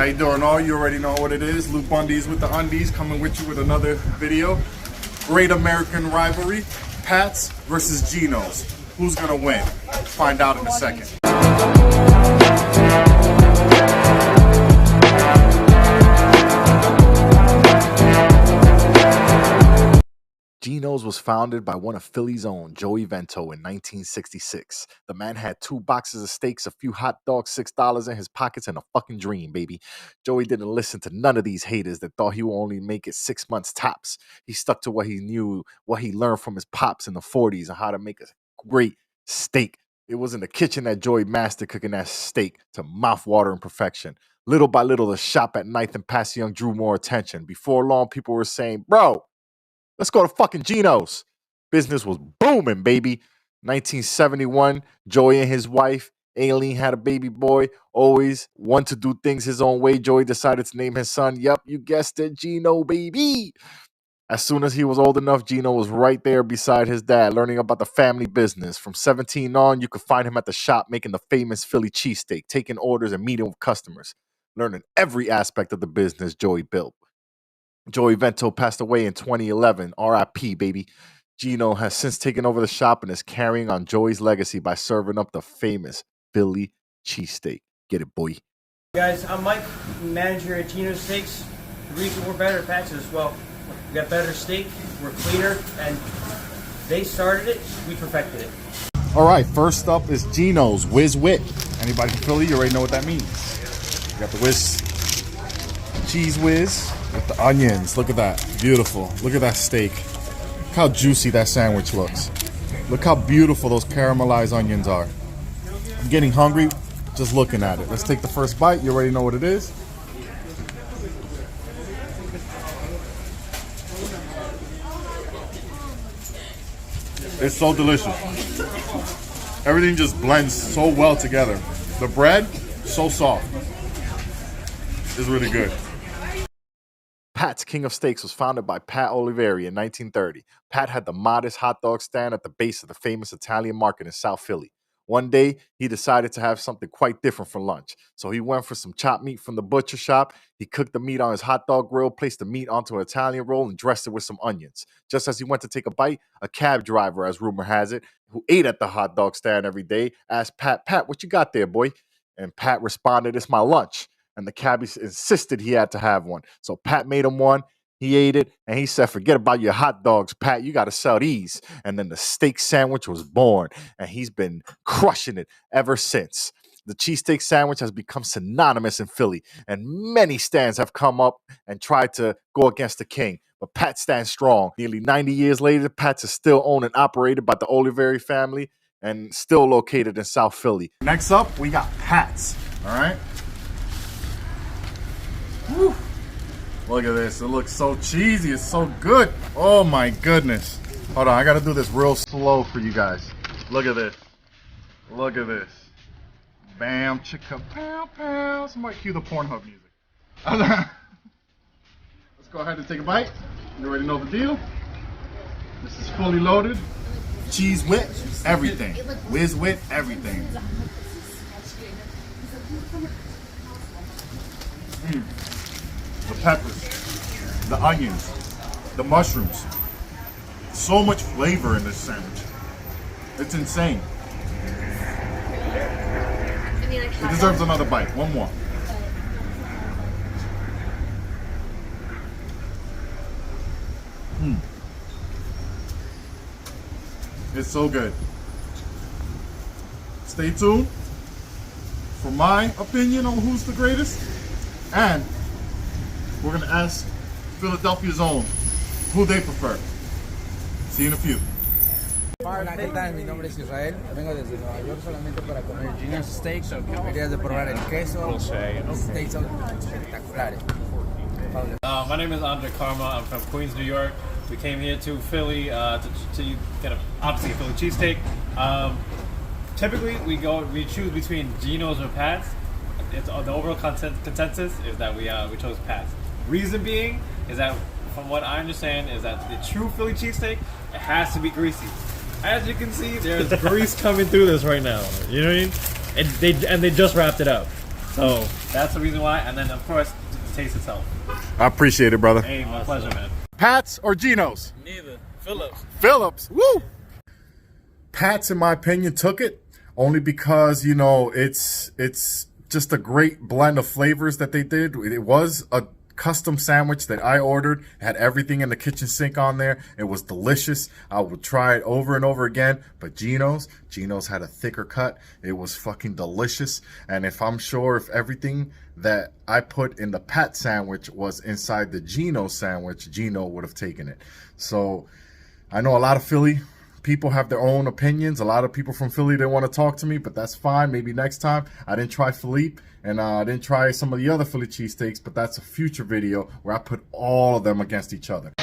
How you doing? All you already know what it is. LouBundieZ with the undies, coming with you with another video. Great American rivalry. Pat's versus Genos. Who's gonna win? Find out in a second. Genos was founded by one of Philly's own, Joey Vento, in 1966. The man had 2 boxes of steaks, a few hot dogs, $6 in his pockets, and a fucking dream, baby. Joey didn't listen to none of these haters that thought he would only make it 6 months tops. He stuck to what he knew, what he learned from his pops in the 40s on how to make a great steak. It was in the kitchen that Joey mastered cooking that steak to mouth-watering perfection. Little by little, the shop at Ninth and Passyunk drew more attention. Before long, people were saying, bro, let's go to fucking Genos. Business was booming, baby. 1971, Joey and his wife, Aileen, had a baby boy. Always wanted to do things his own way. Joey decided to name his son, yep, you guessed it, Geno, baby. As soon as he was old enough, Geno was right there beside his dad, learning about the family business. From 17 on, you could find him at the shop making the famous Philly cheesesteak, taking orders and meeting with customers, learning every aspect of the business Joey built. Joey Vento passed away in 2011. R.I.P., baby. Geno has since taken over the shop and is carrying on Joey's legacy by serving up the famous Philly cheesesteak. Get it, boy. Guys, I'm Mike, manager at Genos Steaks. The reason we're better at Pat's is, well, we got better steak, we're cleaner, and they started it, we perfected it. All right, first up is Genos Whiz Wit. Anybody from Philly, you already know what that means. You got the whiz, cheese whiz with the onions. Look at that, beautiful. Look at that steak. Look how juicy that sandwich looks. Look how beautiful those caramelized onions are. I'm getting hungry just looking at it. Let's take the first bite. You already know what it is. It's so delicious. Everything just blends so well together. The bread, so soft. It's really good. Pat's King of Steaks was founded by Pat Oliveri in 1930. Pat had the modest hot dog stand at the base of the famous Italian market in South Philly. One day, he decided to have something quite different for lunch. So he went for some chopped meat from the butcher shop. He cooked the meat on his hot dog grill, placed the meat onto an Italian roll, and dressed it with some onions. Just as he went to take a bite, a cab driver, as rumor has it, who ate at the hot dog stand every day, asked Pat, what you got there, boy? And Pat responded, it's my lunch. And the cabbie insisted he had to have one. So Pat made him one. He ate it, and he said, forget about your hot dogs, Pat. You got to sell these. And then the steak sandwich was born, and he's been crushing it ever since. The cheesesteak sandwich has become synonymous in Philly, and many stands have come up and tried to go against the king. But Pat stands strong. Nearly 90 years later, Pat's is still owned and operated by the Oliveri family and still located in South Philly. Next up, we got Pat's, all right? Woo. Look at this. It looks so cheesy. It's so good. Oh my goodness. Hold on. I got to do this real slow for you guys. Look at this. Look at this. Bam. Chicka pow pow. Somebody cue the Pornhub music. Let's go ahead and take a bite. You already know the deal. This is fully loaded. Cheese wit. Everything. Whiz wit. Everything. The peppers, the onions, the mushrooms. So much flavor in this sandwich. It's insane. It deserves another bite. One more. It's so good. Stay tuned for my opinion on who's the greatest. And we're going to ask Philadelphia's own who they prefer. See you in a few. Hola, ¿qué tal? Mi nombre es Israel. Vengo desde Nueva York solamente para comer Genos Steaks. Querías de probar el queso. Los steaks son espectaculares. My name is Andre Karma. I'm from Queens, New York. We came here to Philly to get obviously a Philly cheesesteak. Typically, we choose between Genos or Pat's. The overall consensus is that we chose Pat's. Reason being is that, from what I understand, is that the true Philly cheesesteak, it has to be greasy. As you can see, there's grease coming through this right now. You know what I mean? And they just wrapped it up. So that's the reason why. And then, of course, the taste itself. I appreciate it, brother. Hey, my pleasure, man. Pat's or Genos? Neither. Phillips. Phillips. Woo! Pat's, in my opinion, took it only because, you know, it's just a great blend of flavors that they did. It was a custom sandwich that I ordered. It had everything in the kitchen sink on there. It was delicious. I would try it over and over again. But Genos had a thicker cut. It was fucking delicious. And if everything that I put in the Pat sandwich was inside the Genos sandwich, Geno would have taken it. So I know a lot of Philly people have their own opinions. A lot of people from Philly didn't want to talk to me, but that's fine. Maybe next time. I didn't try Philippe, and I didn't try some of the other Philly cheesesteaks, but that's a future video where I put all of them against each other.